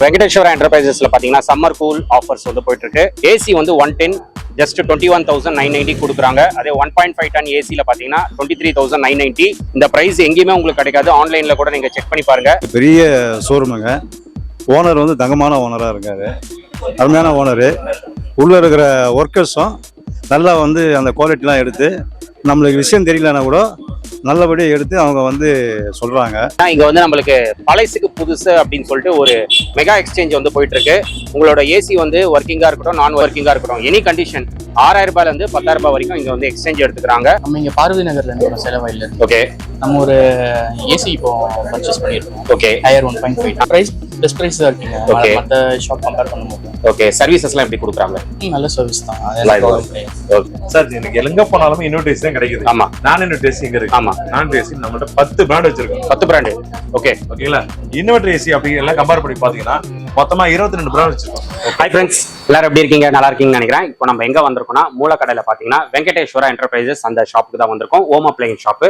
வெங்கடேஸ்வரா என்டர்பிரைசஸ்ல பாத்தீங்கன்னா summer cool offers வந்து போயிட்டு இருக்கு. ஏசி வந்து 110 ஜஸ்ட் 21,990 கொடுக்குறாங்க. அதே 1.5 டன் ஏசில பாத்தீங்கன்னா 23,990. இந்த பிரைஸ் எங்கேயுமே உங்களுக்கு கிடைக்காது. ஆன்லைன்ல கூட நீங்க செக் பண்ணி பாருங்க. பெரிய ஷோரூமுங்க. ஓனர் வந்து தங்கமான ஓனரா இருக்காரு. அருமையான ஓனரு. உள்ள இருக்கிற ஒர்க்கர்ஸும் நல்லா வந்து அந்த குவாலிட்டிலாம் எடுத்து நம்மளுக்கு விஷயம் தெரியலன்னா கூட நல்லபடியாக எடுத்து அவங்க வந்து சொல்றாங்க. இங்க வந்து நம்மளுக்கு பழைசுக்கு புதுசு அப்படின்னு சொல்லிட்டு ஒரு மெகா எக்ஸ்சேஞ்ச் வந்து போயிட்டு இருக்கு. உங்களோட ஏசி வந்து ஒர்க்கிங்கா இருக்கட்டும், நான் ஒர்க்கிங்கா இருக்கட்டும், எனி கண்டிஷன் 6,000 ரூபாயில இருந்து 10,000 ரூபாய் வரைக்கும் இங்க வந்து எக்ஸ்சேஞ்ச் எடுத்துக்கிறாங்க. நம்ம இங்க பார்வதி நகர்ல இருந்து செலவாயில இருக்கு. ஓகே, நம்ம ஒரு ஏசி இப்போ பர்ச்சேஸ் பண்ணிருக்கோம். ஓகே, டயர் 1.5 பிரைஸ் பெஸ்ட் பிரைஸ் தான் இருக்குங்க. ஓகே, மத்த ஷாப் கம்பேர் பண்ணும்போது ஓகே. சர்வீசஸ்லாம் எப்படி கொடுக்குறாங்க? நல்ல சர்வீஸ் தான். ஓகே சார், எனக்கு எங்க போனாலும் இன்வெர்டேஸ் தான் கிடைக்குது. ஆமா, நான் இன்வெர்டேஸ் இங்க இருக்கு. ஆமா, நான் ஏசி நம்மள்ட்ட 10 பிராண்ட் வச்சிருக்கோம். 10 பிராண்ட். ஓகே, ஓகேங்களா? இன்வெர்டர் ஏசி அப்படி எல்லாம் கம்பேர் பண்ணி பாத்தீங்கன்னா மொத்தமா 22 பிராண்ட் வச்சிருக்கோம். ஹாய் ஃப்ரெண்ட்ஸ், எல்லாரும் எப்படி இருக்கீங்க? நல்லா இருக்கீங்கன்னு நினைக்கிறேன். இப்போ நம்ம எங்க வந்திருக்கோம்னா மூலக்கடையில பாத்தீங்கன்னா வெங்கடேஸ்வரா என்டர்பிரைசஸ் அந்த ஷாப்புக்கு தான் வந்திருக்கோம். Home appliances shop.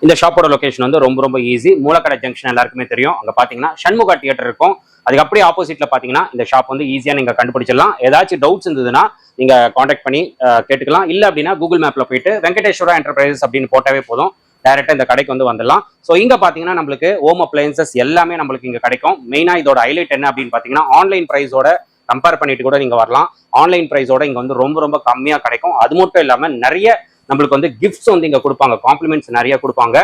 இந்த ஷாப்போட லொகேஷன் வந்து ரொம்ப ஈஸி. மூலக்கடை ஜங்ஷன் எல்லாருக்குமே தெரியும். அங்க பாத்தீங்கன்னா சண்முகா தியேட்டர் இருக்கும். அதுக்கு அப்படியே ஆப்போசிட்ல பாத்தீங்கன்னா இந்த ஷாப் வந்து ஈஸியா நீங்க கண்டுபிடிச்சிடலாம். ஏதாச்சும் டவுட்ஸ் இருந்ததுன்னா நீங்க கான்டாக்ட் பண்ணி கேட்டுக்கலாம். இல்ல அப்படின்னா கூகுள் மேப்ல போயிட்டு வெங்கடேஸ்வரா என்டர்பிரைசஸ் அப்படின்னு போட்டாவே போதும், டைரக்டா இந்த கடைக்கு வந்து வந்துடலாம். ஸோ இங்க பாத்தீங்கன்னா நம்மளுக்கு ஹோம் அப்ளையன்சஸ் எல்லாமே நம்மளுக்கு இங்க கிடைக்கும். மெயினா இதோட ஹைலைட் என்ன அப்படின்னு பாத்தீங்கன்னா ஆன்லைன் பிரைஸோட கம்பேர் பண்ணிட்டு கூட நீங்க வரலாம். ஆன்லைன் பிரைஸோட இங்க வந்து ரொம்ப கம்மியா கிடைக்கும். அது மட்டும் இல்லாம நிறைய நம்மளுக்கு வந்து கிஃப்ட்ஸ் வந்து இங்க கொடுப்பாங்க, காம்ப்ளிமெண்ட்ஸ் நிறைய கொடுப்பாங்க.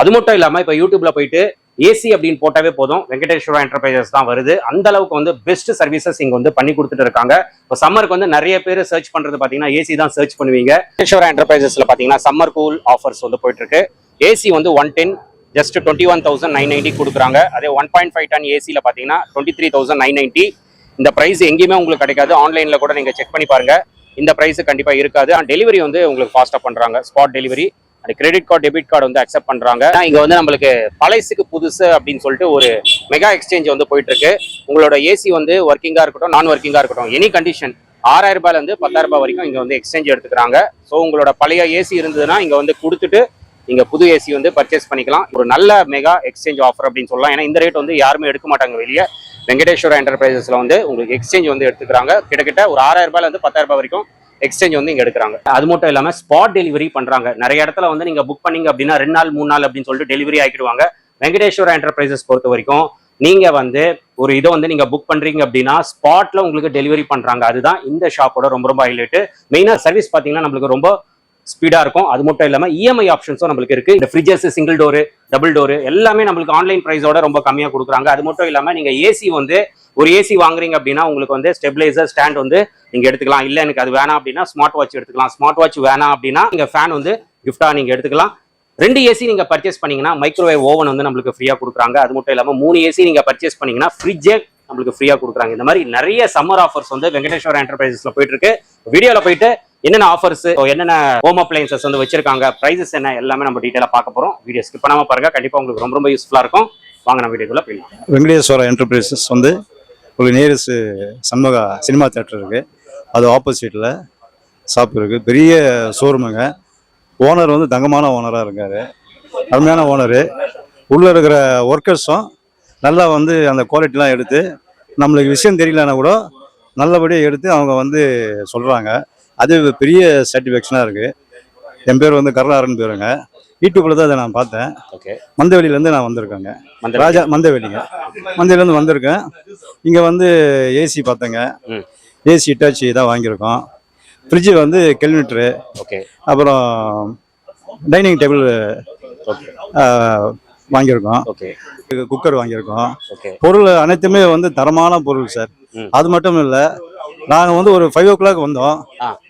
அது மட்டும் இல்லாம இப்ப யூடியூப்ல போயிட்டு ஏசி அப்படின்னு போட்டாவே போதும், வெங்கடேஸ்வரா என்டர்பிரைசஸ் தான் வருது. அந்த அளவுக்கு வந்து பெஸ்ட் சர்வீசஸ் இங்க வந்து பண்ணி கொடுத்துட்டு இருக்காங்க. இப்போ சம்மருக்கு வந்து நிறைய பேர் சர்ச் பண்றது பாத்தீங்கன்னா ஏசி தான் சர்ச் பண்ணுவீங்க. வெங்கடேஸ்வரா என்டர்பிரைசஸ்ல பாத்தீங்கன்னா சம்மர் கூல் ஆஃபர்ஸ் வந்து போயிட்டு இருக்கு. ஏசி வந்து 110 ஜஸ்ட் 21,990 கொடுக்குறாங்க. அதே 1.5 டன் ஏசில பாத்தீங்கன்னா 23,990. இந்த பிரைஸ் எங்கேயுமே உங்களுக்கு கிடைக்காது. ஆன்லைன்ல கூட நீங்க செக் பண்ணி பாருங்க. இந்த பிரைஸ் கண்டிப்பா இருக்காது. டெலிவரி வந்து உங்களுக்கு ஃபாஸ்டா பண்றாங்க. Spot delivery, credit card, debit card வந்து அக்செப்ட் பண்றாங்க. இங்க வந்து நம்மளுக்கு பழைசுக்கு புதுசு அப்படின்னு சொல்லிட்டு ஒரு மெகா எக்ஸ்சேஞ்ச் வந்து போயிட்டு இருக்கு. உங்களோட ஏசி வந்து ஒர்க்கிங்கா இருக்கட்டும், நான் ஒர்க்கிங்கா இருக்கட்டும், எனி கண்டிஷன் 6,000 ரூபாயில இருந்து 10,000 ரூபாய் வரைக்கும் இங்க வந்து எக்ஸ்சேஞ்ச் எடுத்துக்கிறாங்க. ஸோ உங்களோட பழைய ஏசி இருந்ததுன்னா இங்க வந்து கொடுத்துட்டு நீங்க புது ஏசி வந்து பர்ச்சேஸ் பண்ணிக்கலாம். ஒரு நல்ல மெகா எக்ஸ்சேஞ்ச் ஆஃபர் அப்படின்னு சொல்லலாம். ஏன்னா இந்த ரேட் வந்து யாருமே எடுக்க மாட்டாங்க வெளியே. வெங்கடேஸ்வரா என்டர்பிரைசஸ்ல வந்து உங்களுக்கு எக்ஸ்சேஞ்ச் வந்து எடுத்துக்கிறாங்க. கிட்டத்தட்ட ஒரு 6,000 ரூபாயில இருந்து 10,000 ரூபாய் வரைக்கும் எக்ஸ்சேஞ்ச் வந்து இங்க எடுக்கிறாங்க. அது மட்டும் இல்லாம ஸ்பாட் டெலிவரி பண்றாங்க. நிறைய இடத்துல வந்து நீங்க புக் பண்ணீங்க அப்படின்னா 2 நாள் 3 நாள் அப்படின்னு சொல்லிட்டு டெலிவரி ஆக்கிடுவாங்க. வெங்கடேஸ்வரா என்டர்பிரைசஸ் பொறுத்த வரைக்கும் நீங்க வந்து ஒரு இதை வந்து நீங்க புக் பண்றீங்க அப்படின்னா ஸ்பாட்ல உங்களுக்கு டெலிவரி பண்றாங்க. அதுதான் இந்த ஷாப்போட ரொம்ப ஹைலைட். மெயினா சர்வீஸ் பாத்தீங்கன்னா நம்மளுக்கு ரொம்ப ஸ்பீடா இருக்கும். அது மட்டும் இல்லாம இஎம்ஐ ஆப்ஷன்ஸும் நம்மளுக்கு இருக்கு. இந்த fridges, single door, double door எல்லாமே நம்மளுக்கு ஆன்லைன் பிரைஸோட ரொம்ப கம்மியா கொடுக்குறாங்க. அது மட்டும் இல்லாம நீங்க ஏசி வந்து ஒரு ஏசி வாங்குறீங்க அப்படின்னா உங்களுக்கு வந்து ஸ்டெபிலைசர் ஸ்டாண்ட் வந்து நீங்க எடுத்துக்கலாம். இல்ல எனக்கு அது வேணாம் அப்படின்னா ஸ்மார்ட் வாட்ச் எடுத்துக்கலாம். ஸ்மார்ட் வாட்ச் வேணாம் அப்படின்னா நீங்க ஃபேன் வந்து கிஃப்டா நீங்க எடுத்துக்கலாம். 2 ஏசி நீங்க பர்ச்சேஸ் பண்ணீங்கன்னா மைக்ரோவேவ் ஓவன் வந்து நம்மளுக்கு ஃப்ரீயா கொடுக்குறாங்க. அது மட்டும் இல்லாம 3 ஏசி நீங்க பர்ச்சேஸ் பண்ணீங்கன்னா ஃப்ரிட்ஜ் நம்மளுக்கு ஃப்ரீயா கொடுக்குறாங்க. இந்த மாதிரி நிறைய சம்மர் ஆஃபர்ஸ் வந்து வெங்கடேஸ்வரா என்டர்பிரைசஸ்ல போயிட்டு இருக்கு. வீடியோல போயிட்டு என்னென்ன ஆஃபர்ஸ், என்னென்ன ஹோம் அப்ளையன்சஸ் வந்து வச்சிருக்காங்க, பிரைசஸ் என்ன, எல்லாமே நம்ம டீடைலா பார்க்க போறோம். வீடியோ ஸ்கிப் பண்ணாம பாருங்க. கண்டிப்பா உங்களுக்கு ரொம்ப யூஸ்ஃபுல்லா இருக்கும். வாங்க நம்ம வீடியோக்குள்ள போயிடலாம். வெங்கடேஸ்வரா என்டர்பிரைசஸ் வந்து ஒரு நியரஸ்ட் சண்முகா சினிமா தியேட்டர் இருக்கு. அது ஆப்போசிட்ல ஷாப் இருக்கு. பெரிய ஷோரூமுங்க. ஓனர் வந்து தங்கமான ஓனரா இருக்காரு. அருமையான ஓனரு. உள்ள இருக்கிற ஒர்க்கர்ஸும் நல்லா வந்து அந்த குவாலிட்டிலாம் எடுத்து நம்மளுக்கு விஷயம் தெரியலன்னா கூட நல்லபடியாக எடுத்து அவங்க வந்து சொல்றாங்க. அது பெரிய சாட்டிஸ்ஃபேக்ஷனாக இருக்குது. என் பேர் வந்து கருணாரன் பேருங்க. யூடியூப்ல தான் அதை நான் பார்த்தேன். மந்தவெளியிலேருந்து நான் வந்திருக்கேங்க. ராஜா மந்தவெளிங்க. மந்தவெளியிலேருந்து வந்திருக்கேன். இங்கே வந்து ஏசி பார்த்தேங்க. ஏசி இட்டாச்சி தான் வாங்கியிருக்கோம். ஃப்ரிட்ஜு வந்து கெல்மிட்ரு, அப்புறம் டைனிங் டேபிள் வாங்கியிருக்கோம். குக்கர் வாங்கியிருக்கோம். பொருள் அனைத்துமே வந்து தரமான பொருள் சார். அது மட்டும் இல்லை, நாங்கள் வந்து ஒரு 5 o'clock வந்தோம்.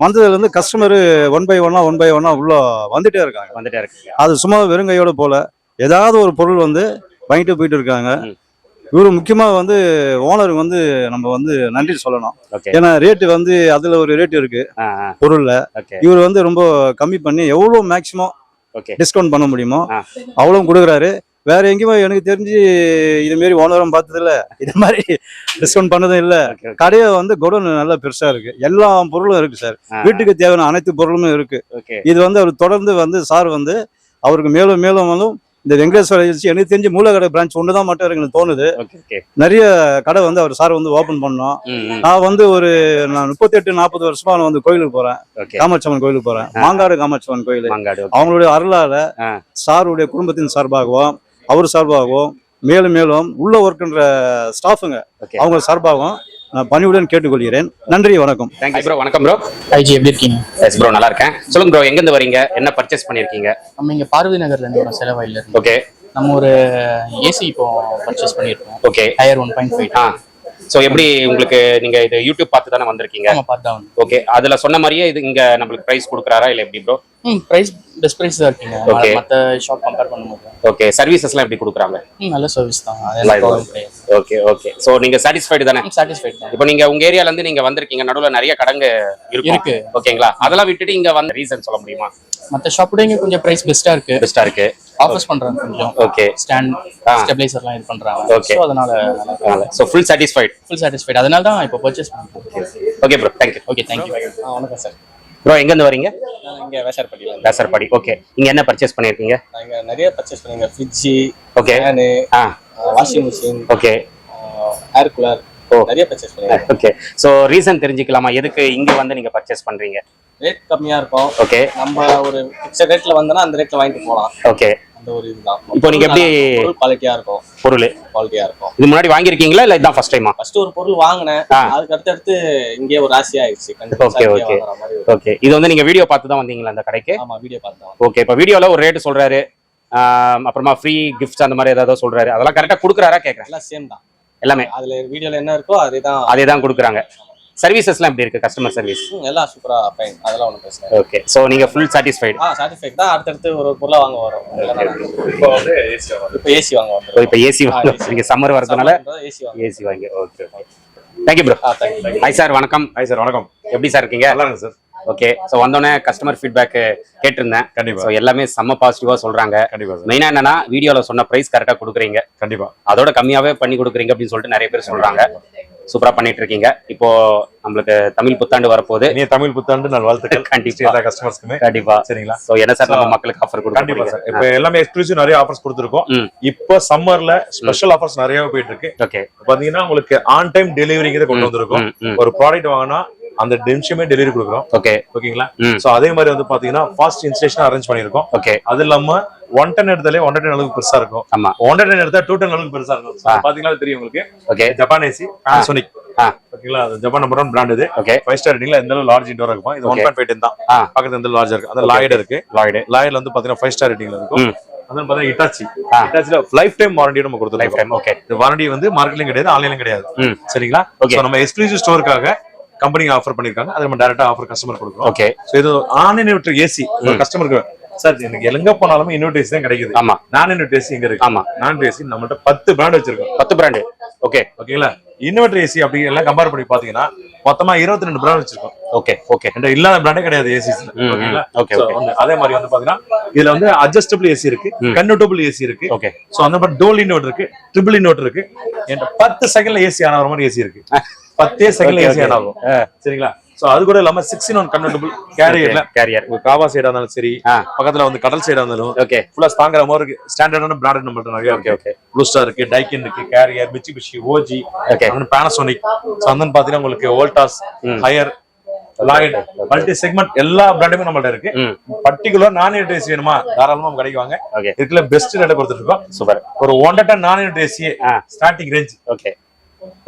வந்ததுலேருந்து கஸ்டமர் ஒன் பை ஒன்னா உள்ள வந்துட்டே இருக்காங்க. அது சும்மா வெறுங்கையோட போல ஏதாவது ஒரு பொருள் வந்து வாங்கிட்டு போயிட்டு இருக்காங்க. இவரு முக்கியமாக வந்து ஓனர் வந்து நம்ம வந்து நன்றி சொல்லணும். ஏன்னா ரேட்டு வந்து அதுல ஒரு ரேட் இருக்கு பொருள்ல. இவர் வந்து ரொம்ப கம்மி பண்ணி எவ்வளோ மேக்சிமம் டிஸ்கவுண்ட் பண்ண முடியுமோ அவ்வளோ கொடுக்குறாரு. வேற எங்கேயுமே எனக்கு தெரிஞ்சு இது மாரி ஓனரும் பார்த்ததில்ல, இது மாதிரி டிஸ்கவுண்ட் பண்ணதும் இல்லை. கடையை வந்து குடோன் நல்லா பெருசா இருக்கு. எல்லா பொருளும் இருக்கு சார். வீட்டுக்கு தேவையான அனைத்து பொருளுமே இருக்கு. இது வந்து அவர் தொடர்ந்து வந்து சார் வந்து அவருக்கு மேலும் இந்த வெங்கடேஸ்வர ஏஜென்சி எனக்கு தெரிஞ்சு மூலக்கடை பிரான்ச் ஒன்று தான் மட்டும் எனக்கு தோணுது. நிறைய கடை வந்து அவர் சார் வந்து ஓப்பன் பண்ணோம். நான் வந்து நான் 38-40 வருஷமா நான் வந்து கோயிலுக்கு போறேன், காமாட்சியம்மன் கோயிலுக்கு போறேன், மாங்காடு காமாட்சியம்மன் கோயில். அவங்களுடைய அருளால சாருடைய குடும்பத்தின் சார்பாகவும் அவர் சார்பாகவும் மேலும் மேலும் உள்ள ஒர்க்குன்ற ஸ்டாஃபுங்க அவங்க சார்பாகவும் நான் பணிவுடன் கேட்டுக்கொள்கிறேன். நன்றி, வணக்கம். Thank you bro. வணக்கம் ப்ரோ. ஐஜி எப்படி இருக்கீங்க? எஸ் ப்ரோ, நல்லா இருக்கேன். சொல்லுங்க ப்ரோ, எங்கேருந்து வரீங்க, என்ன பர்ச்சேஸ் பண்ணியிருக்கீங்க? நம்ம இங்கே பார்வதி நகர்ல இருந்து வரோம், செலவாயில இருந்து. ஓகே. நம்ம ஒரு ஏசி இப்போ பர்ச்சேஸ் பண்ணியிருக்கோம். ஓகே. ஹையர் 1.5. ஸோ எப்படி உங்களுக்கு நீங்க இது யூடியூப் பார்த்து தானே வந்திருக்கீங்க? ஆமா, பார்த்து தான். ஓகே. அதுல சொன்ன மாதிரியே இது இங்க நம்மளுக்கு பிரைஸ் கொடுக்குறாரா இல்லை எப்படி ப்ரோ? பிரைஸ் பெஸ்ட் பிரைஸ் தான் இருக்குங்க. ஓகே. மற்ற ஷாப் கம்பேர் பண்ணும்போது. ஓகே. சர்வீசஸ்லாம் எப்படி கொடுக்குறாங்க? நல்ல சர்வீஸ் தான். Okay okay. ஸோ நீங்க சாட்டிஸ்ஃபைடு தானே? சாட்டிஸ்ஃபைட் தான். இப்போ நீங்க உங்க ஏரியால இருந்து நீங்க வந்திருக்கீங்க, நடுவில் நிறைய கடங்க இருக்கு. ஓகேங்களா? அதெல்லாம் விட்டுட்டு இங்க வந்த ரீசன் சொல்ல முடியுமா? மற்ற ஷாப்போட இங்க கொஞ்சம் பிரைஸ் பெஸ்டா இருக்கு. ஆஃபர்ஸ் பண்றாங்க கொஞ்சம். ஓகே. ஸ்டாண்ட் ஸ்டெபிலைசர்லாம் இது பண்றாங்க. ஓகே. சோ அதனால சோ ஃபுல் சாட்டிஸ்ஃபைட். அதனால தான் இப்போ பர்ச்சேஸ் பண்ணிருக்கோம். Okay bro, thank you. Okay, thank you. வணக்கம் சார். ப்ரோ, எங்க இருந்து வரீங்க? இங்க வேசார்படி. வேசார்படி. ஓகே. இங்க என்ன பர்ச்சேஸ் பண்ணிருக்கீங்க? நாங்க நிறைய பர்ச்சேஸ் பண்ணீங்க. Fridge, okay, fan, washing machine, okay, air cooler, நிறைய பர்ச்சேஸ் பண்ணீங்க. ஓகே. சோ ரீசன் தெரிஞ்சுக்கலாமா எதுக்கு இங்க வந்து நீங்க பர்ச்சேஸ் பண்றீங்க? ரேட் கம்மியா இருக்கும். ஓகே. நம்ம ஒரு ஃபிக்ஸட் ரேட்ல வந்தனா அந்த ரேட்ல வாங்கிட்டு போலாம். ஓகே. அந்த ஒரு இதுதான். இப்போ நீங்க எப்படி குவாலிட்டியா இருக்கும்? குவாலிட்டியா இருக்கும். இது முன்னாடி வாங்கிருக்கீங்களா இல்ல இதான் ஃபர்ஸ்ட் டைமா? ஃபர்ஸ்ட் ஒரு பொருள் வாங்குனேன், அதுக்கு அடுத்து இங்கே ஒரு ஆசை ஆயிடுச்சு. Okay okay okay. இது வந்து நீங்க வீடியோ பார்த்து தான் வந்தீங்களா அந்த கடைக்கு? ஆமா, வீடியோ பார்த்து தான். ஓகே. இப்போ வீடியோல ஒரு ரேட் சொல்றாரு, அப்புறமா ஃப்ரீ கிஃப்ட்ஸ் அந்த மாதிரி ஏதாவது சொல்றாரு, அதெல்லாம் கரெக்டா கொடுக்குறாரா கேக்குறேன்? எல்லாம் சேம் தான் எல்லாமே. அதுல வீடியோல என்ன இருக்கோ அதே தான் கொடுக்குறாங்க. சர்வீசஸ்லாம் எப்படி இருக்கு? கஸ்டமர் சர்வீஸ் எல்லாம் சூப்பரா ஃபைன், அதெல்லாம் ஒன்றும் பிரச்சனை. ஓகே. சோ நீங்க ஃபுல் சாட்டிஸ்ஃபைட்? சாட்டிஸ்ஃபைட் தான். அடுத்து ஒரு பொருளை வாங்க வரோம். இப்போ வந்து ஏசி வாங்க வரோம். இப்போ ஏசி வாங்க. நீங்க சம்மர் வரதுனால ஏசி வாங்க. Okay okay. Thank you bro. Hi sir, வணக்கம். ஹாய் சார், வணக்கம். எப்படி சார் இருக்கீங்க? நல்லா இருக்கு சார். ஓகே. ஸோ வந்தோடனே கஸ்டமர் ஃபீட்பேக் கேட்டிருந்தேன். கண்டிப்பா. ஸோ எல்லாமே செம்ம பாசிட்டிவா சொல்றாங்க. கண்டிப்பா. மெயினா என்னன்னா வீடியோல சொன்ன பிரைஸ் கரெக்டா கொடுக்குறீங்க. கண்டிப்பா. அதோட கம்மியாவே பண்ணி கொடுக்குறீங்க அப்படின்னு சொல்லிட்டு நிறைய பேர் சொல்றாங்க. சூப்பரா பண்ணிட்டு இருக்கீங்க. இப்போ நம்மளுக்கு தமிழ் புத்தாண்டு வரப்போகுது. நீ தமிழ் புத்தாண்டு நான் வாழ்த்துக்கள். கண்டிப்பா எல்லா கஸ்டமர்ஸ்க்குமே. கண்டிப்பா. சரிங்களா? சோ என்ன சார் நம்ம மக்களுக்கு ஆஃபர் கொடுக்க? கண்டிப்பா சார். இப்போ எல்லாமே எக்ஸ்க்ளூசிவ் நிறைய ஆஃபர்ஸ் கொடுத்துருக்கோம். இப்போ சம்மர்ல ஸ்பெஷல் ஆஃபர்ஸ் நிறைய போயிட்டு இருக்கு. ஓகே. பாத்தீங்கன்னா உங்களுக்கு ஆன் டைம் டெலிவரிங்கிறத கொண்டு வந்திருக்கோம். ஒரு ப்ராடக்ட் வாங்கினா அந்த நிமிஷமே டெலிவரி கொடுக்குறோம். ஓகே. ஓகேங்களா? சோ அதே மாதிரி வந்து பாத்தீங்கன்னா ஃபாஸ்ட் இன்ஸ்டலேஷன் அரேஞ்ச் பண்ணிருக்கோம். ஓகே. அது இல்லாம 1 டன் எடுத்தாலே 1 டன் அளவுக்கு பெருசா இருக்கும். ஆமா. 1 டன் எடுத்தா 2 டன் அளவுக்கு பெருசா இருக்கும். பாத்தீங்கன்னா தெரியும் உங்களுக்கு. ஓகே. Japan AC Panasonic. ஓகேங்களா? அது ஜப்பான் நம்பர் 1 பிராண்ட் இது. ஓகே. 5 ஸ்டார் ரேட்டிங்ல இந்த அளவு லார்ஜ் இன்டோர் இருக்கும். இது 1.5 டன் தான். பக்கத்துல இந்த லார்ஜ் இருக்கு. அது லாய்ட் இருக்கு. லாய்ட்ல வந்து பாத்தீங்கன்னா 5 ஸ்டார் ரேட்டிங்ல இருக்கும். அதான் பாத்தீங்கன்னா இட்டாச்சில லைஃப் டைம் வாரண்டி நம்ம கொடுத்துருக்கோம். Life time. ஓகே. இந்த வாரண்டி வந்து மார்க்கெட்லயும் கிடையாது, ஆன்லைன்லயும் கிடையாது. சரிங்களா? சோ நம்ம எக்ஸ்க்ளூசிவ் ஸ்டோருக்காக கம்பெனி ஆஃபர் பண்ணிருக்காங்க. அது நம்ம டைரக்டா ஆஃபர் கஸ்டமர் கொடுக்குறோம். ஓகே. சோ இது ஆன்லைன் ஏசி ஒரு கஸ்டமருக்கு சார் எனக்கு எங்க போனாலும் இன்வெர்டர் ஏசி தான் கிடைக்குது. ஆமா. நான் இன்வெர்டர் ஏசி எங்க இருக்கு? ஆமா. நான் ஏசி நம்மள்ட்ட 10 பிராண்ட் வச்சிருக்கோம். 10 பிராண்ட். ஓகே. ஓகேங்களா? இன்வெர்டர் ஏசி அப்படி எல்லாம் கம்பேர் பண்ணி பாத்தீங்கன்னா மொத்தமா 22 பிராண்ட் வச்சிருக்கோம். Okay okay. இந்த இல்லாத பிராண்டே கிடையாது ஏசிஸ். ஓகேங்களா? ஓகே. அதே மாதிரி வந்து பாத்தீங்கன்னா இதுல வந்து அட்ஜஸ்டபிள் ஏசி இருக்கு, கன்வெர்ட்டபிள் ஏசி இருக்கு. ஓகே. சோ அந்த மாதிரி டோல் இன்வெர்டர் இருக்கு, ட்ரிபிள் இன்வெர்டர் இருக்கு. என்கிட்ட 10 செகண்ட்ல ஏசி ஆன வர மாதிரி ஏசி இருக்கு. 10 செகண்ட்ல ஏசி ஆன் ஆகும். சரிங்களா? சோ அது கூட இல்லாம 6-in-1 கன்வெர்ட்டபிள் கேரியர் காவா சைடா இருந்தாலும் சரி, பக்கத்துல வந்து கடல் சைடா இருந்தாலும் ஓகே ஃபுல்லா ஸ்ட்ராங்கா மாதிரி ஸ்டாண்டர்டான பிராண்ட் நம்மள்ட்ட நிறைய இருக்கு. ஓகே. ப்ளூ ஸ்டார் இருக்கு, டைக்கின் இருக்கு, Carrier, Mitsubishi, OG, okay, Panasonic. So அந்த பாத்தீங்கன்னா உங்களுக்கு Voltas, Haier, Lloyd, multi segment எல்லா பிராண்டுமே நம்மள்ட்ட இருக்கு. பர்టిక్యులர் நான் யூனிட் ஏசி வேணுமா தாராளமா நம்ம கடைக்கு வாங்க. இதுல பெஸ்ட் ரேட் கொடுத்துட்டு இருக்கோம். சூப்பர். ஒரு 1 டன் நான் unit AC starting range okay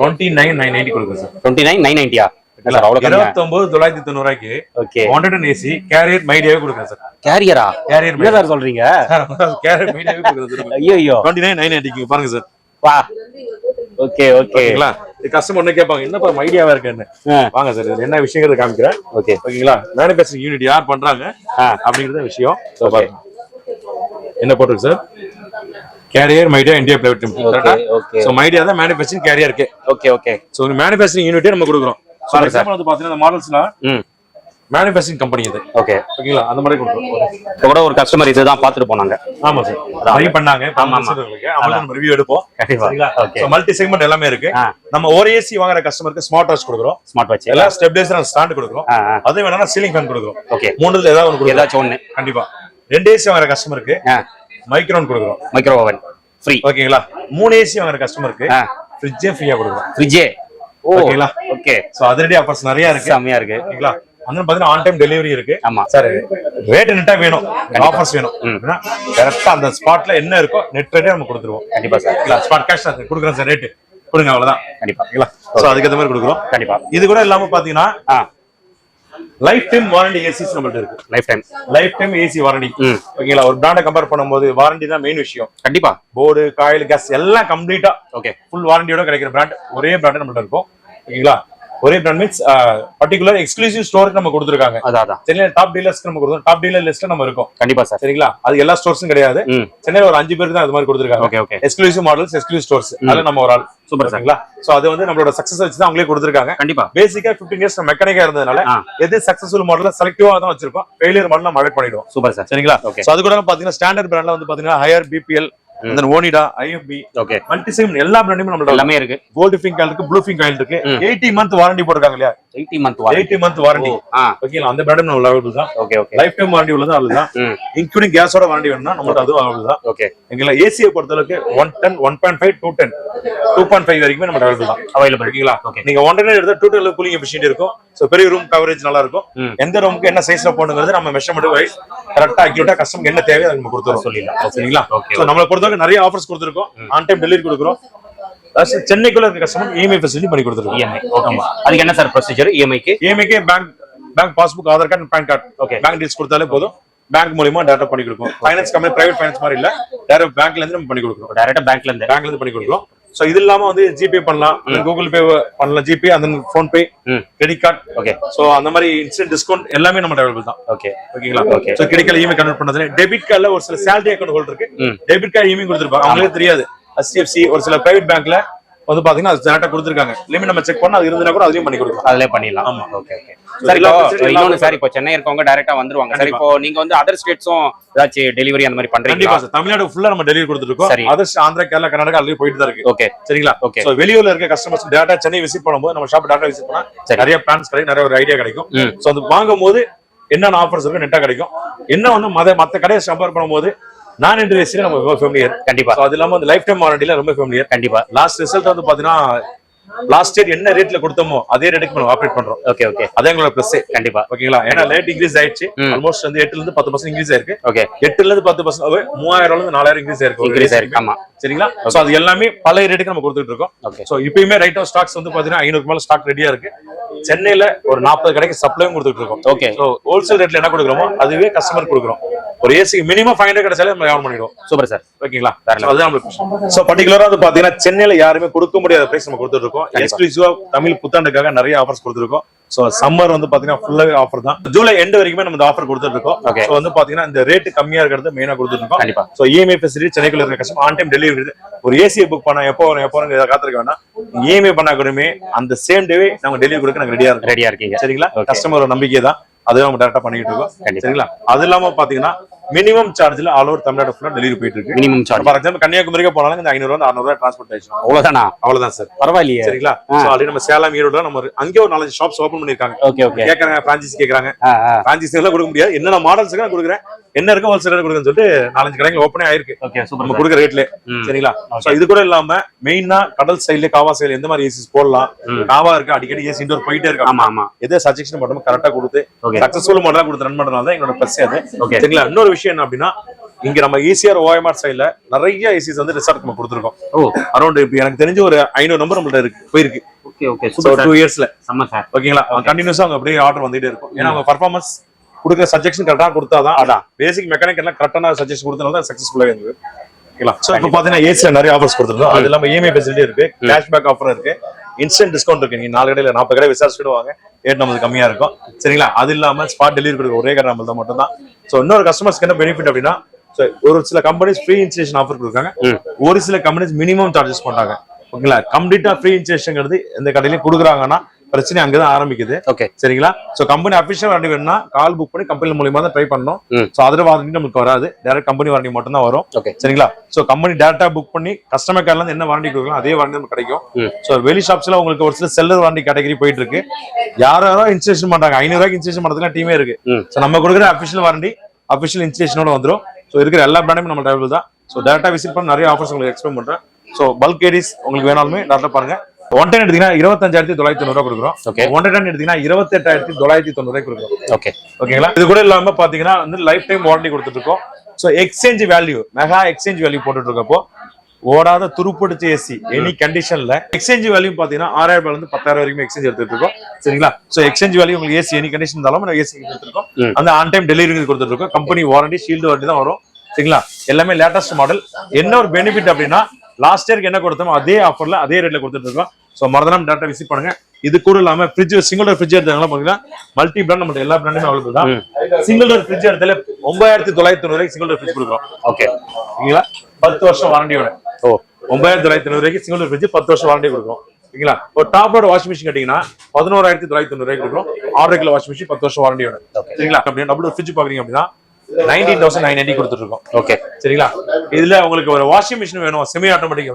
29,990 கொடுக்குறோம் சார். 29,990 29,990 ரூபாய்க்கு ஓகே 1 டன் ஏசி கேரியர் மைடியாவே கொடுக்குறேன் சார். கேரியரா? கேரியர் என்ன சார் சொல்றீங்க? கேரியர் மைடியாவே கொடுக்குறேன். ஐயோ 29,990 பாருங்க சார். வா. ஓகே ஓகேங்களா? கஸ்டமர் ஒண்ணு கேட்பாங்க என்னப்பா மைடியாவா இருக்குன்னு. வாங்க சார் இதுல என்ன விஷயங்கிறத காமிக்கிறேன். ஓகே ஓகேங்களா? மேனுஃபேக்சரிங் யூனிட் யார் பண்றாங்க அப்படிங்கறத விஷயம். என்ன போட்டுருக்கு sir? Carrier Midea India private limited. கரெக்ட்டா? ஓகே. சோ மைடியா தான் மேனுஃபேக்சரிங் கேரியர் இருக்கு. Okay okay. சோ மேனுஃபேக்சரிங் யூனிட்டே நம்ம கொடுக்குறோம். ஃபார் எக்ஸாம்பிள் வந்து பாத்தீங்கன்னா இந்த மாடல்ஸ்லாம் மேனுஃபேக்சரிங் கம்பெனி இது. ஓகே ஓகேங்களா? அந்த மாதிரி கொடுக்குறோம். இப்போ கூட ஒரு கஸ்டமர் இதுதான் பார்த்துட்டு போனாங்க. ஆமா சார். ட்ரை பண்ணாங்க. அவங்களுக்கு நம்ம ரிவ்யூ எடுப்போம். சரிங்களா? ஓகே. சோ மல்டி செக்மெண்ட் எல்லாமே இருக்கு. நம்ம ஒரு ஏசி வாங்குற கஸ்டமருக்கு ஸ்மார்ட் வாட்ச் கொடுக்குறோம். ஸ்மார்ட் வாட்ச் எல்லா ஸ்டெபிலைசர் அண்ட் ஸ்டாண்ட் கொடுக்குறோம். அதே வேணா சீலிங் ஃபேன் கொடுக்குறோம். ஓகே. மூணுல ஏதாவது ஒன்னு ஏதாச்சும் ஒன்னு கண்டிப்பா. 2 ஏசி வாங்குற கஸ்டமருக்கு மைக்ரோன் கொடுக்குறோம். Micro oven free. ஓகேங்களா? 3 ஏசி வாங்குற கஸ்டமருக்கு ஃப்ரிட்ஜே ஃப்ரீயா கொடுக்குறோம். ஃப்ரிட்ஜே. ஓகேங்களா? ஓகே. சோ அதிரடி ஆஃபர்ஸ் நிறைய இருக்கு. செமையா இருக்கு. ஓகேங்களா? வந்து பாத்தீங்கன்னா ஆன் டைம் டெலிவரி இருக்கு. ஆமா சார், ரேட் நெட்டா வேணும், ஆஃபர்ஸ் வேணும் அப்படின்னா கரெக்டா அந்த ஸ்பாட்ல என்ன இருக்கோ நெட் ரேட்டே நம்ம கொடுத்துருவோம். கண்டிப்பா சார். ஸ்பாட் கேஷ் கொடுக்குறோம் சார், ரேட் கொடுங்க அவ்வளவுதான். கண்டிப்பா. சோ அதுக்கு ஏத்த மாதிரி கொடுக்குறோம். கண்டிப்பா. இது கூட இல்லாம பாத்தீங்கன்னா லைஃப் டைம் வாரண்டி ஏசிஸ் நம்மள்ட்ட இருக்கு. Life time AC warranty. ஓகேங்களா? ஒரு பிராண்டை கம்பேர் பண்ணும்போது வாரண்டி தான் மெயின் விஷயம். கண்டிப்பா. போர்டு, காயில், கேஸ் எல்லாம் கம்ப்ளீட்டா ஓகே ஃபுல் வாரண்டியோட கிடைக்கிற பிராண்ட் ஒரே பிராண்ட் நம்மள்ட்ட இருக்கும். ஓகேங்களா? ஒரே பிராண்ட் மீன்ஸ் பர்టిక్యులர் எக்ஸ்க்ளூசிவ் ஸ்டோருக்கு நம்ம கொடுத்துருக்காங்க. அதான் சென்னையில டாப் டீலர்ஸ்க்கு நம்ம கொடுத்தோம். டாப் டீலர் லிஸ்ட்ல நம்ம இருக்கோம். கண்டிப்பா சார். சரிங்களா? அது எல்லா ஸ்டோர்ஸும் கிடையாது. சென்னையில ஒரு 5 பேருக்கு தான் அது மாதிரி கொடுத்துருக்காங்க. Okay okay. Exclusive models, exclusive stores. அதுல நம்ம ஒரு ஆள். சூப்பர் சரிங்களா? சோ அது வந்து நம்மளோட சக்சஸ் வச்சு தான் அவங்களே கொடுத்துருக்காங்க. கண்டிப்பா. பேசிக்கா 15 இயர்ஸ் மெக்கானிக்கா இருந்ததுனால எது சக்சஸ்ஃபுல் மாடல் செலக்டிவா தான் வச்சிருக்கோம். ஃபெயிலியர் மாடல் நம்ம அவாய்ட் பண்ணிடுவோம். Super sir. சரிங்களா? சோ அது கூட பாத்தீங்கன்னா ஸ்டாண்டர்ட் பிராண்ட்ல வந்து பாத்தீங்கன்னா ஹையர் பிபிஎல், ஓனிடா, ஐஎஃப்பி, ஓகே மல்டிசிம் எல்லா பிராண்டுமே நம்மளோட எல்லாமே இருக்கு. கோல்டு ஃபிங் காயில் இருக்கு, ப்ளூ ஃபிங் காயில் இருக்கு. 80 மந்த் வாரண்டி போட்டுருக்காங்க இல்லையா? 80 மந்த் வாரண்டி. ஓகேங்களா? அந்த பிராண்ட் நம்ம அவைலபிள் தான். Okay okay. Life time warranty உள்ளது அதுதான். இன்க்ளூடிங் கேஸோட வாரண்டி வேணும்னா நம்மளோட அதுவும் அவைலபிள் தான். ஓகே. எங்கள ஏசியை பொறுத்தளவுக்கு 110, 1.5, 210, 2.5 வரைக்குமே நம்ம அவைலபிள் தான். அவைலபிள். ஓகேங்களா? நீங்க 110 எடுத்தா 210 கூலிங் எஃபிஷியன்ட் இருக்கும். சோ பெரிய ரூம் கவரேஜ் நல்லா இருக்கும். எந்த ரூமுக்கு என்ன சைஸ்ல போடுங்கிறது நம்ம மெஷர்மென்ட் வைஸ் கரெக்ட்டா அக்யூரேட்டா கஸ்டமருக்கு என்ன தேவையோ அதை நம்ம கொடுத்துறோம். சொல்லிடலாம். சரிங்களா? சோ நம்மள பொறுத்தவரைக்கும் நிறைய ஆஃபர்ஸ் கொடுத்துருக்கோம். ஆன் டைம் டெலிவரி கொடுக்குறோம். சென்னைக்குள்ள இருக்க கஸ்டமர் இஎம்ஐ ஃபெசிலிட்டி பண்ணி கொடுத்துருக்கோம். இஎம்ஐ. ஆமா. அதுக்கு என்ன சார் ப்ரொசீஜர்? இஎம்ஐக்கு bank passbook, Aadhaar card, PAN card. Okay. Bank details கொடுத்தாலே போதும். பேங்க் மூலமா டைரக்டா பண்ணி கொடுக்கும். ஃபைனான்ஸ் கம்பெனி, பிரைவேட் ஃபைனான்ஸ் மாதிரி இல்ல, டைரக்ட் பேங்க்ல இருந்து நம்ம பண்ணி கொடுக்குறோம். டைரக்டா பேங்க்ல இருந்து பண்ணி கொடுக்குறோம். சோ இது இல்லாம வந்து ஜிபே பண்ணலாம், கூகுள் பே பண்ணலாம், ஜிபே அந்த போன் பே, கிரெடிட் கார்டு. ஓகே. சோ அந்த மாதிரி இன்ஸ்டன்ட் டிஸ்கவுண்ட் எல்லாமே நம்ம அவைலபிள் தான். ஓகே. ஓகேங்களா? Okay. So credit card EMI convert பண்றதுல டெபிட் கார்டுல ஒரு சில சேலரி அக்கவுண்ட் ஹோல்டர் இருக்கு. டெபிட் கார்டு இஎம்ஐ கொடுத்திருப்பாங்க, அவங்களுக்கு தெரியாது. HDFC ஒரு சில பிரைவேட் பேங்க்ல வந்து பாத்தீங்கன்னா அது டைரக்டா கொடுத்திருக்காங்க. லிமிட் நம்ம செக் பண்ணா அது இருந்தா கூட அதுலயும் பண்ணி கொடுக்கலாம். அதுலயே பண்ணிடலாம். ஆமா. Okay okay. சார் இன்னொன்னு சார், இப்போ சென்னை இருக்கவங்க டைரக்டா வந்துருவாங்க சார். இப்போ நீங்க வந்து அதர் ஸ்டேட்ஸும் ஏதாச்சும் டெலிவரி அந்த மாதிரி பண்றீங்க? கண்டிப்பா சார். தமிழ்நாடு ஃபுல்லா நம்ம டெலிவரி கொடுத்துட்டு இருக்கோம். அதர் ஆந்திரா, கேரளா, கர்நாடகா அதுலயும் போயிட்டு தான் இருக்கு. ஓகே. சரிங்களா? ஓகே. சோ வெளியூர்ல இருக்க கஸ்டமர்ஸ் டேரக்டா சென்னை விசிட் பண்ணும்போது நம்ம ஷாப் டேரக்டா விசிட் பண்ணா நிறைய பிளான்ஸ் கிடைக்கும், நிறைய ஒரு ஐடியா கிடைக்கும். சோ அது வாங்கும்போது என்னென்ன ஆஃபர்ஸ் இருக்கு நெட்டா கிடைக்கும். என்ன வந்து மத்த கடையை கம்பேர் பண்ணும்போது நான் இன்டர்வியூஸ்ல நம்ம ரொம்ப ஃபேமிலியர். கண்டிப்பா. அது இல்லாம அந்த லைஃப் டைம் வாரண்டில ரொம்ப ஃபேமிலியர். கண்டிப்பா. லாஸ்ட் ரிசல்ட் வந்து பாத்தீங்கன்னா லாஸ்ட் இயர் என்ன ரேட்ல கொடுத்தோமோ அதே ரேட்டுக்கு நம்ம ஆப்ரேட் பண்றோம். Okay okay. அதே எங்களோட பிளஸ். கண்டிப்பா. ஓகேங்களா? ஏன்னா ரேட் இன்க்ரீஸ் ஆயிடுச்சு. ஆல்மோஸ்ட் வந்து 8ல இருந்து 10% இன்க்ரீஸ் ஆயிருக்கு. ஓகே. 8ல இருந்து 10% 3000ல இருந்து 4000 இன்க்ரீஸ் ஆயிருக்கு. ஆமா. சரிங்களா? சோ அது எல்லாமே பழைய ரேட்டுக்கு நம்ம கொடுத்துட்டு இருக்கோம். ஓகே. சோ இப்பயுமே ரைட் ஆஃப் ஸ்டாக்ஸ் வந்து பாத்தீங்கன்னா 500 மேல ஸ்டாக் ரெடியா இருக்கு. சென்னையில ஒரு 40 கடைக்கு சப்ளையும் கொடுத்துட்டு இருக்கோம். ஓகே. சோ ஹோல்சேல் ரேட்ல என்ன கொடுக்குறோமோ அதுவே கஸ்டமர் கொடுக்குறோம். ஒரு ஏசிக்கு மினிமம் 500 கிடைச்சாலே நம்ம வியாபாரம் பண்ணிடுவோம். Super sir. ஓகேங்களா? அதுதான் நம்மளுக்கு. சோ பர்టిక్యులரா வந்து பாத்தீங்கன்னா சென்னையில யாருமே கொடுக்க முடியாத பிரைஸ் நம்ம கொடுத்துட்டு இருக்கோம். எக்ஸ்க்ளூசிவா தமிழ் புத்தாண்டுக்காக நிறைய ஆஃபர்ஸ் கொடுத்துருக்கோம். சோ சம்மர் வந்து பாத்தீங்கன்னா ஃபுல்லாவே ஆஃபர் தான். ஜூலை எண்ட் வரைக்குமே நம்ம இந்த ஆஃபர் கொடுத்துட்டு இருக்கோம். சோ வந்து பாத்தீங்கன்னா இந்த ரேட் கம்மியா இருக்கிறது மெயினா கொடுத்துட்டு இருக்கோம். கண்டிப்பா. சோ இஎம்ஐ ஃபெசிலிட்டி சென்னைக்குள்ள இருக்க கஸ்டமர் ஆன் டைம் டெலிவரி. ஒரு ஏசியை புக் பண்ணா எப்போ வரும் காத்திருக்க வேண்டாம். இஎம்ஐ பண்ணா கூடமே அந்த சேம் டேவே நம்ம டெலிவரி கொடுக்க நாங்க ரெடியா இருக்கீங்க. சரிங்களா? கஸ்டமர் நம்பிக்கை தான். அதுவும் நம்ம டேரக்டா பண்ணிட்டு இருக்கோம். சரிங்களா? அது இல்லாம பாத்தீங்கன்னா மினிமம் சார்ஜ்ல ஆல் ஓவர் தமிழ்நாடு ஃபுல்லா டெலிவரி போயிட்டு இருக்கு. மினிமம் சார்ஜ் ஃபார் எக்ஸாம்பிள் கன்னியாகுமரிக்கு போனாலும் இந்த 500 600 டிரான்ஸ்போர்ட்டேஷன் அவ்வளவுதானா? அவ்வளவுதான் சார். பரவாயில்லையே. சரிங்களா? சோ ஆல்ரெடி நம்ம சேலம், ஈரோடு நம்ம அங்கே ஒரு 4 ஷாப்ஸ் ஓபன் பண்ணிருக்காங்க. Okay okay. கேக்குறாங்க பிரான்சைஸ் கேக்குறாங்க. பிரான்சைஸ் எல்லாம் கொடுக்க முடியாது. என்னென்ன மாடல்ஸ்க்கு நான் கொடுக்குறேன், என்ன இருக்கு ஹோல்சேல் ரேட் கொடுக்குன்னு சொல்லிட்டு 4-5 கடைகள் ஓபனே ஆயிருக்கு. Okay super. நம்ம கொடுக்குற ரேட்ல. சரிங்களா? சோ இது கூட இல்லாம மெயினா கடல் சைடுல காவா சைடுல எந்த மாதிரி ஏசிஸ் போடலாம், காவா இருக்கு அடிக்கடி ஏசி இன்டோர் போயிட்டே இருக்கு. ஆமா ஆமா. எதை சஜஷன் மட்டும் கரெக்டா கொடுத்து சக்சஸ்ஃபுல் மாடலா கொடுத்து ரன் பண்றதால தான் எங்களோட பிளஸ் அது. சரிங்களா? இன்னொரு விஷயம் என்ன அப்படின்னா இங்க நம்ம ஈசிஆர் ஓஎம்ஆர் சைடுல நிறைய ஏசிஸ் வந்து ரிசார்ட் நம்ம கொடுத்துருக்கோம். அரௌண்ட் இப்ப எனக்கு தெரிஞ்சு ஒரு 500 நம்பர் நம்மள்ட்ட இருக்கு போயிருக்கு. Okay okay. சூப்பர். 2 இயர்ஸ்ல செம்ம சார். ஓகேங்களா? கண்டினியூஸா அவங்க அப்படியே ஆர்டர் வந்துட்டே இருக்கும். ஏன்னா அவங்க பெர்ஃபார்மன்ஸ் கொடுக்குற சஜஷன் கரெக்டா கொடுத்தாதான் அதான் பேசிக் மெக்கானிக் எல்லாம் கரெக்டான சஜஷன் கொடுத்தனால தான் சக்சஸ்ஃபுல்லாக இருந்தது. ஓகேங்களா? சோ இப்போ பாத்தீங்கன்னா ஏசில நிறைய ஆஃபர்ஸ் கொடுத்துருக்கோம். அது இல்லாம இஎம்ஐ ஃபெசிலிட்டி இருக்கு, கேஷ்பேக் ஆஃபர் இருக்கு, இன்ஸ்டன்ட் டிஸ்கவுண்ட் இருக்கு. நீங்க 4 கடையில 40 கடை விசாரிச்சுட்டு வாங்க, ரேட் நமக்கு கம்மியா இருக்கும். சரிங்களா? அது இல்லாம ஸ்பாட் டெலிவரி கொடுக்க ஒரே கடை நம்ம மட்டும் தான். சோ இன்னொரு கஸ்டமர்ஸ்க்கு என்ன பெனிஃபிட் அப்படின்னா ஒரு சில கம்பெனிஸ் ஃப்ரீ இன்ஸ்டலேஷன் ஆஃபர் கொடுக்குறாங்க, ஒரு சில கம்பெனிஸ் மினிமம் சார்ஜஸ் பண்றாங்க. ஓகேங்களா? கம்ப்ளீட்டா ஃப்ரீ இன்ஸ்டலேஷன் எந்த கடையிலயும் கொடுக்குறாங்கன்னா பிரச்சனை அங்கதான் ஆரம்பிக்குது. ஓகே. சரிங்களா? சோ கம்பெனி அபிஷியல் வாரண்டி வேணும்னா கால் புக் பண்ணி கம்பெனி மூலமா தான் ட்ரை பண்ணணும். சோ அதுல வாரண்டி நமக்கு வராது, டைரக்ட் கம்பெனி வாரண்டி மட்டும் தான் வரும். சரிங்களா? சோ கம்பெனி டேரக்டா புக் பண்ணி கஸ்டமர் கேர்ல இருந்து என்ன வாரண்டி கொடுக்கலாம் அதே வாரண்டி நமக்கு கிடைக்கும். சோ வெளி ஷாப்ஸ்ல உங்களுக்கு ஒரு சில செல்லர் வாரண்டி கேட்டகரி போயிட்டு இருக்கு. யாரோ இன்ஸ்டலேஷன் பண்றாங்க, 500 ரூபாய்க்கு இன்ஸ்டலேஷன் பண்றதுல டீமே இருக்கு. சோ நம்ம கொடுக்குற அபிஷியல் வாரண்டி அபிஷியல் இன்ஸ்டலேஷனோட வந்துடும். ஸோ இருக்கிற எல்லா பிராண்டுமே நம்ம அவைலபிள் தான். ஸோ டேரக்டாக விசிட் பண்ண நிறைய ஆஃபர்ஸ் உங்களுக்கு எக்ஸ்பிளைன் பண்ணுறேன். ஸோ பல்க் ஏடிஸ் உங்களுக்கு வேணாலுமே டேரக்டாக பாருங்க. 110 எடுத்தீங்கன்னா 25,990 கொடுக்குறோம். 110 எடுத்தீங்கன்னா 28,990 கொடுக்குறோம். ஓகேங்களா? இது கூட இல்லாம பாத்தீங்கன்னா வந்து லைஃப் டைம் வாரண்டி கொடுத்துட்டு இருக்கோம். So exchange value mega exchange value போட்டுட்டு இருக்கப்போ ஓடாத துருப்பிடிச்ச ஏசி எனி கண்டிஷன்ல எக்ஸ்சேஞ்ச் வேல்யூ பாத்தீங்கன்னா 6,000 ரூபாயில இருந்து 10,000 வரைக்கும் எக்ஸ்சேஞ்ச் எடுத்துட்டு இருக்கோம். சரிங்களா? ஸோ எக்ஸ்சேஞ்ச் வேல்யூ உங்களுக்கு ஏசி எனி கண்டிஷன் இருந்தாலும் ஏசி எடுத்துருக்கோம். அந்த ஆன் டைம் டெலிவரி கொடுத்துட்டு இருக்கோம். கம்பெனி வாரண்டி ஷீல்டு வாரண்டி தான் வரும். சரிங்களா? எல்லாமே லேட்டஸ்ட் மாடல். என்ன ஒரு பெனிஃபிட் அப்படின்னா லாஸ்ட் இயருக்கு என்ன கொடுத்தோமோ அதே ஆஃபர்ல அதே ரேட்ல கொடுத்துட்டு இருக்கோம். ஸோ மறந்துடாம டேரக்டா விசிட் பண்ணுங்க. இது கூட இல்லாம ஃப்ரிட்ஜ் சிங்கிள் டோர் ஃப்ரிட்ஜ் எடுத்தாங்களா பாத்தீங்கன்னா மல்டி பிராண்ட் நம்ம எல்லா பிராண்டுமே அவைலபிள் தான். சிங்கிள் டோர் ஃப்ரிட்ஜ் எடுத்தால 9,990 சிங்கிள் டோர் ஃப்ரிட்ஜ் கொடுக்குறோம். ஓகேங்களா? 10 வருஷம் வாரண்டியோட. 9,990 சிங்கிள் டோர் ஃப்ரிட்ஜ் 10 வருஷம் வாரண்டி கொடுக்குறோம். ஓகேங்களா? ஒரு டாப் லோட் வாஷிங் மிஷின் கேட்டீங்கன்னா 11,990 கொடுக்குறோம். 6 கிலோ வாஷிங் மிஷின் 10 வருஷம் வாரண்டியோட. சரிங்களா? அப்படியே டபுள் ஃப்ரிட்ஜ் பாக்குறீங்க அப்படின்னா 19,990 கொடுத்துட்டு இருக்கோம். சரிங்களா? இதுல உங்களுக்கு ஒரு வாஷிங் மிஷின் வேணும் செமி ஆட்டோமேட்டிக்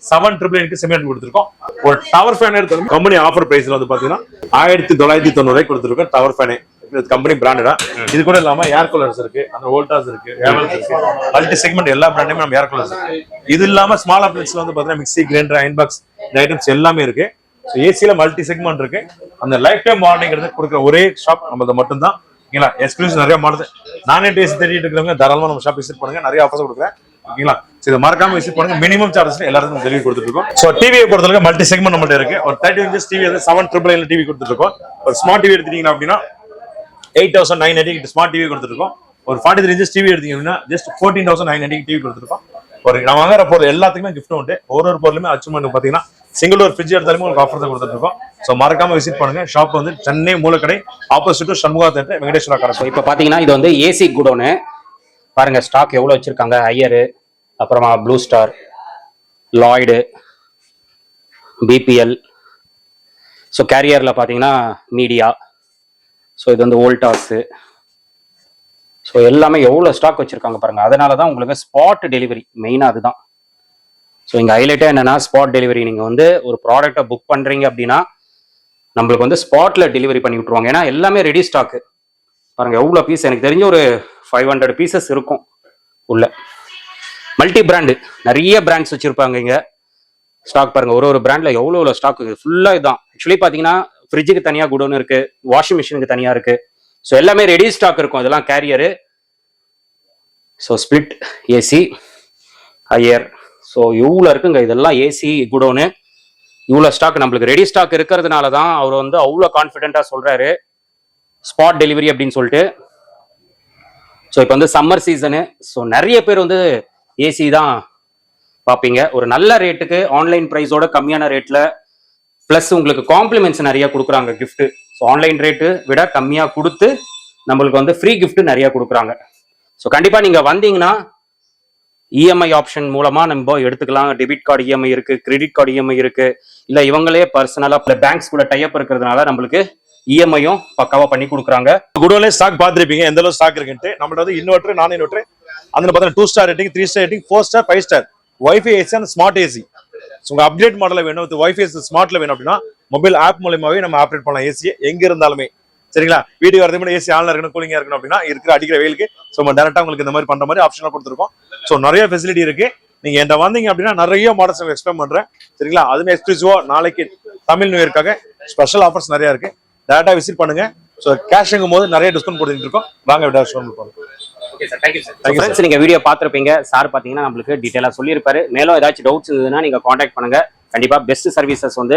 7,999 செமி ஆட்டோமேட்டிக் கொடுத்துருக்கோம். ஒரு டவர் ஃபேன் எடுத்து கம்பெனி ஆஃபர் பிரைஸ்ல வந்து பாத்தீங்கன்னா 1,990 கொடுத்துருக்கோம். டவர் ஃபேனே கம்பெனி பிராண்டடா. இது கூட இல்லாம ஏர் கூலர்ஸ் இருக்கு, அந்த வோல்டாஸ் இருக்கு, ஹேவல்ஸ் இருக்கு, மல்டி செக்மெண்ட் எல்லா பிராண்டுமே நம்ம ஏர் கூலர்ஸ் இருக்கு. இது இல்லாம ஸ்மால் அப்ளைன்ஸ்ல வந்து பாத்தீங்கன்னா mixie, grinder, iron box items எல்லாமே இருக்கு. ஏசில மல்டி செக்மெண்ட் இருக்கு. அந்த லைஃப் டைம் வாரண்டிங்கிறது கொடுக்குற ஒரே ஷாப் நம்மளது மட்டும் தான். ஓகேங்களா? எக்ஸ்க்ளூசிவ் நிறைய மாடல் 980 ஏசி தேடிட்டு இருக்கிறவங்க தாராளமா நம்ம ஷாப் விசிட் பண்ணுங்க. நிறைய ஆஃபர்ஸ் கொடுக்குறேன். ஓகேங்களா? இதை மறக்காம விசிட் பண்ணுங்க. மினிமம் சார்ஜஸ் எல்லாருக்கும் டெலிவரி கொடுத்துட்டு இருக்கோம். ஸோ டிவியை பொறுத்தவரைக்கும் மல்டி செக்மெண்ட் நம்மள்ட்ட இருக்கு. ஒரு 30 இன்ச்சஸ் டிவி வந்து 7,999 டிவி கொடுத்துட்டு இருக்கோம். ஒரு ஸ்மார்ட் டிவி எடுத்தீங்கன்னா அப்படின்னா 8,990 ஸ்மார்ட் டிவி கொடுத்துட்டு இருக்கோம். ஒரு 43 இன்ச்சஸ் டிவி எடுத்தீங்க அப்படின்னா ஜஸ்ட் 14,990 டிவி கொடுத்துருக்கோம். ஒரு நம்ம வாங்குற பொருள் எல்லாத்துக்குமே கிஃப்ட் உண்டு. ஒரு பொருளுமே அச்சீவ்மெண்ட் பாத்தீங்கன்னா சிங்கிள் ஒரு ஃப்ரிட்ஜ் எடுத்தாலுமே உங்களுக்கு ஆஃபர் தான் கொடுத்துட்டு இருக்கோம். ஸோ மறக்காம விசிட் பண்ணுங்க. ஷாப் வந்து சென்னை மூலக்கடை ஆப்போசிட் சண்முகா தேட்டர் வெங்கடேஸ்வரா கடை. இப்போ பாத்தீங்கன்னா இது வந்து ஏசி குடோனு பாருங்க. ஸ்டாக் எவ்வளவு வச்சிருக்காங்க. ஐயரு, அப்புறமா Blue Star, Lloyd, BPL. So கேரியர்ல பாத்தீங்கன்னா மீடியா. ஸோ இது வந்து வோல்டாஸ். ஸோ எல்லாமே எவ்வளோ ஸ்டாக் வச்சிருக்காங்க பாருங்க. அதனால தான் உங்களுக்கு ஸ்பாட் டெலிவரி மெயினாக அதுதான். ஸோ இங்கே ஹைலைட்டே என்னன்னா ஸ்பாட் டெலிவரி. நீங்கள் வந்து ஒரு ப்ராடக்டை புக் பண்ணுறீங்க அப்படின்னா நம்மளுக்கு வந்து ஸ்பாட்ல டெலிவரி பண்ணி விட்டுருவாங்க. ஏன்னா எல்லாமே ரெடி ஸ்டாக்கு பாருங்க. எவ்வளோ பீஸ் எனக்கு தெரிஞ்ச ஒரு 500 பீசஸ் இருக்கும் உள்ள. மல்டி பிராண்டு நிறைய பிராண்ட்ஸ் வச்சிருப்பாங்க இங்க. ஸ்டாக் பாருங்க. ஒரு பிராண்ட்ல எவ்வளோ ஸ்டாக் ஃபுல்லாக இதுதான். ஆக்சுவலி பார்த்தீங்கன்னா ஃப்ரிட்ஜுக்கு தனியாக குடோன் இருக்கு, வாஷிங் மிஷினுக்கு தனியாக இருக்கு. ஸோ எல்லாமே ரெடி ஸ்டாக் இருக்கும். இதெல்லாம் carrier. So split AC, higher. So இவ்வளோ இருக்குங்க. இதெல்லாம் ஏசி குடோனு. இவ்வளோ ஸ்டாக் நம்மளுக்கு ரெடி ஸ்டாக் இருக்கிறதுனால தான் அவர் வந்து அவ்வளோ கான்ஃபிடென்ட்டாக சொல்றாரு ஸ்பாட் டெலிவரி அப்படின்னு சொல்லிட்டு. ஸோ இப்போ வந்து சம்மர் சீசனு. ஸோ நிறைய பேர் வந்து ஏசி தான் பார்ப்பீங்க. ஒரு நல்ல ரேட்டுக்கு ஆன்லைன் ப்ரைஸோட கம்மியான ரேட்ல ப்ளஸ் உங்களுக்கு காம்ப்ளிமெண்ட்ஸ் நிறைய கொடுக்குறாங்க கிஃப்ட். ஸோ ஆன்லைன் ரேட்டு விட கம்மியாக கொடுத்து நம்மளுக்கு வந்து ஃப்ரீ கிஃப்ட் நிறைய கொடுக்குறாங்க. ஸோ கண்டிப்பாக நீங்கள் வந்தீங்கன்னா இஎம்ஐ ஆப்ஷன் மூலமா நம்ம எடுத்துக்கலாம். டெபிட் கார்டு இஎம்ஐ இருக்கு, கிரெடிட் கார்டு இஎம்ஐ இருக்கு. இல்ல இவங்களே பர்சனலா பேங்க்ஸ் கூட டைப் இருக்கிறதுனால நம்மளுக்கு இஎம்ஐயும் பக்காவா பண்ணி கொடுக்குறாங்க. குடோன்ல ஸ்டாக் பார்த்துருப்பீங்க எந்த அளவு ஸ்டாக் இருக்குன்ட்டு. நம்மளோட வந்து இன்வெர்டர், நான் இன்வெர்டர், அதுல பார்த்தீங்கன்னா 2 star rating, 3 star rating, 4 star, 5 star, wifi AC and smart AC. உங்க அப்டேட் மாடல வேணும், வைஃபை ஸ்மார்ட்ல வேணும் அப்படின்னா மொபைல் ஆப் மூலமாவே நம்ம ஆப்ரேட் பண்ணலாம் ஏசியை எங்க இருந்தாலுமே. சரிங்களா? வீட்டுக்கு வரது முன்னாடி ஏசி ஆன்ல இருக்கணும், கூலிங்கா இருக்கணும் அப்படின்னா இருக்கிற அடிக்கிற வெயிலுக்கு நம்ம டேரக்டா உங்களுக்கு இந்த மாதிரி பண்ற மாதிரி ஆப்ஷனா கொடுத்துருக்கோம். ஸோ நிறைய ஃபெசிலிட்டி இருக்கு. நீங்க என்கிட்ட வந்தீங்க அப்படின்னா நிறைய மாடல்ஸ் எக்ஸ்பிளைன் பண்றேன். சரிங்களா? அதுமே எக்ஸ்க்ளூசிவா நாளைக்கு தமிழ் நியூ இயர்க்காக ஸ்பெஷல் ஆஃபர்ஸ் நிறைய இருக்கு. டேரக்டா விசிட் பண்ணுங்க. ஸோ கேஷுங்கும் போது நிறைய டிஸ்கவுண்ட் போட்டுட்டு இருக்கோம். வாங்க நீங்க வீடியோ பார்த்திருப்பீங்க. சார் பாத்தீங்கன்னா நம்மளுக்கு டீடைலா சொல்லியிருப்பாரு. மேலும் ஏதாச்சும் டவுட்ஸ் இருந்ததுன்னா நீங்க கான்டாக்ட் பண்ணுங்க. கண்டிப்பா பெஸ்ட் சர்வீசஸ் வந்து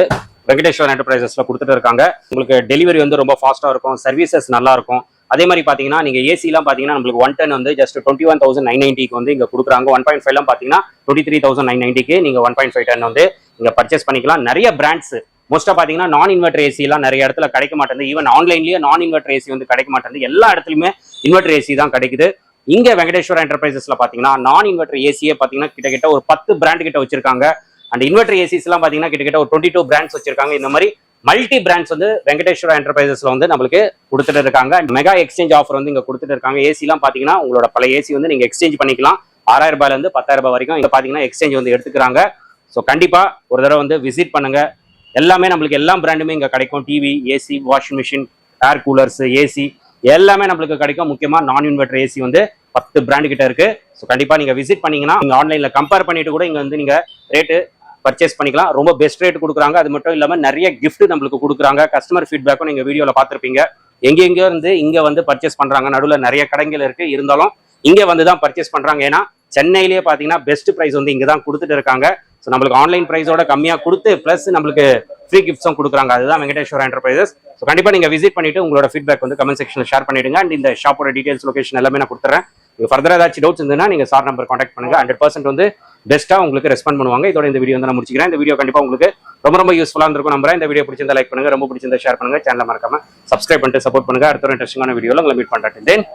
வெங்கடேஸ்வரா என்டர்பிரைசஸ்ல கொடுத்துட்டு இருக்காங்க. உங்களுக்கு டெலிவரி வந்து ரொம்ப ஃபாஸ்டா இருக்கும், சர்வீசஸ் நல்லா இருக்கும். அதே மாதிரி பாத்தீங்கன்னா நீங்க ஏசி எல்லாம் பாத்தீங்கன்னா நம்மளுக்கு 110 வந்து ஜஸ்ட் 21,990 வந்து இங்க கொடுக்குறாங்க. 1.5 எல்லாம் பாத்தீங்கன்னா 23,990 நீங்க 1.5 டன் வந்து இங்க பர்ச்சேஸ் பண்ணிக்கலாம். நிறைய பிராண்ட்ஸ் மோஸ்டா பாத்தீங்கன்னா நான் இன்வெர்டர் ஏசி எல்லாம் நிறைய இடத்துல கிடைக்க மாட்டேங்குது. ஈவன் ஆன்லைன்லயே நான் இன்வெர்டர் ஏசி வந்து கிடைக்க மாட்டேங்குது. எல்லா இடத்துலயுமே இன்வெர்டர் ஏசி தான் கிடைக்குது. இங்க வெங்கடேஸ்வரா என்டர்பிரைசஸ்ல பாத்தீங்கன்னா நான் இன்வெர்டர் ஏசியே பாத்தீங்கன்னா கிட்டத்தட்ட ஒரு 10 பிராண்ட் கிட்ட வச்சிருக்காங்க. அண்ட் இன்வெர்டர் ஏசிஸ் எல்லாம் பாத்தீங்கன்னா கிட்டத்தட்ட ஒரு 22 பிராண்ட்ஸ் வச்சிருக்காங்க. இந்த மாதிரி மல்டி பிராண்ட்ஸ் வந்து வெங்கடேஸ்வரா என்டர்பிரைசஸ்ல வந்து நம்மளுக்கு கொடுத்துட்டு இருக்காங்க. மெகா எக்ஸ்சேஞ்ச் ஆஃபர் வந்து இங்க கொடுத்துட்டு இருக்காங்க. ஏசி எல்லாம் பாத்தீங்கன்னா உங்களோட பழைய ஏசி வந்து நீங்க எக்ஸ்சேஞ்ச் பண்ணிக்கலாம். 6,000 ரூபாயில இருந்து 10,000 ரூபாய் வரைக்கும் இங்க பாத்தீங்கன்னா எக்ஸ்சேஞ்ச் வந்து எடுத்துக்கிறாங்க. ஸோ கண்டிப்பா ஒரு தடவை வந்து விசிட் பண்ணுங்க. எல்லாமே நம்மளுக்கு எல்லா பிராண்டுமே இங்க கிடைக்கும். டிவி, ஏசி, வாஷிங் மிஷின், ஏர் கூலர்ஸ், ஏசி எல்லாமே நம்மளுக்கு கிடைக்கும். முக்கியமா நான் இன்வெர்டர் ஏசி வந்து 10 பிராண்ட் கிட்ட இருக்கு. ஸோ கண்டிப்பா நீங்க விசிட் பண்ணீங்கன்னா நீங்க ஆன்லைன்ல கம்பேர் பண்ணிட்டு கூட இங்க வந்து நீங்க ரேட்டு பர்ச்சேஸ் பண்ணிக்கலாம். ரொம்ப பெஸ்ட் ரேட் கொடுக்குறாங்க. அது மட்டும் இல்லாம நிறைய கிஃப்ட் நம்மளுக்கு கொடுக்குறாங்க. கஸ்டமர் ஃபீட்பேக்கும் நீங்க வீடியோல பார்த்துருப்பீங்க. எங்கெங்கயோ இருந்து இங்க வந்து பர்ச்சேஸ் பண்றாங்க. நடுவில் நிறைய கடைகள் இருக்கு, இருந்தாலும் இங்க வந்து தான் பர்ச்சேஸ் பண்றாங்க. ஏன்னா சென்னையிலேயே பாத்தீங்கன்னா பெஸ்ட் பிரைஸ் வந்து இங்க தான் கொடுத்துட்டு இருக்காங்க. ஸோ நம்மளுக்கு ஆன்லைன் பிரைஸோட கம்மியா கொடுத்து பிளஸ் நம்மளுக்கு ஃப்ரீ கிஃப்ட்ஸும் கொடுக்குறாங்க. அதுதான் வெங்கடேஸ்வரா என்டர்பிரைசஸ். ஸோ கண்டிப்பா நீங்க விசிட் பண்ணிட்டு உங்களோட ஃபீட்பேக் வந்து கமெண்ட் செக்ஷன்ல ஷேர் பண்ணிடுங்க. அண்ட் இந்த ஷாப்போட டீடைல்ஸ், லொகேஷன் எல்லாமே நான் கொடுத்துறேன். நீங்க ஃபர்தரா ஏதாச்சும் டவுட்ஸ் இருந்ததுன்னா நீங்க சார் நம்பர் கான்டாக்ட் பண்ணுங்க. 100% வந்து பெஸ்ட்டா உங்களுக்கு ரெஸ்பாண்ட் பண்ணுவாங்க. இதோட இந்த வீடியோ வந்து நான் முடிச்சுக்கிறேன். இந்த வீடியோ கண்டிப்பா உங்களுக்கு ரொம்ப யூஸ்ஃபுல்லா இருந்திருக்கும் நம்புறேன். இந்த வீடியோ பிடிச்சிருந்தா லைக் பண்ணுங்க, ரொம்ப பிடிச்சிருந்தா ஷேர் பண்ணுங்க, சேனலை மறக்காம சப்ஸ்கிரைப் பண்ணிட்டு சப்போர்ட் பண்ணுங்க. அடுத்த ஒரு இன்ட்ரெஸ்டிங்கான வீடியோல உங்களை மீட் பண்றேன். தென்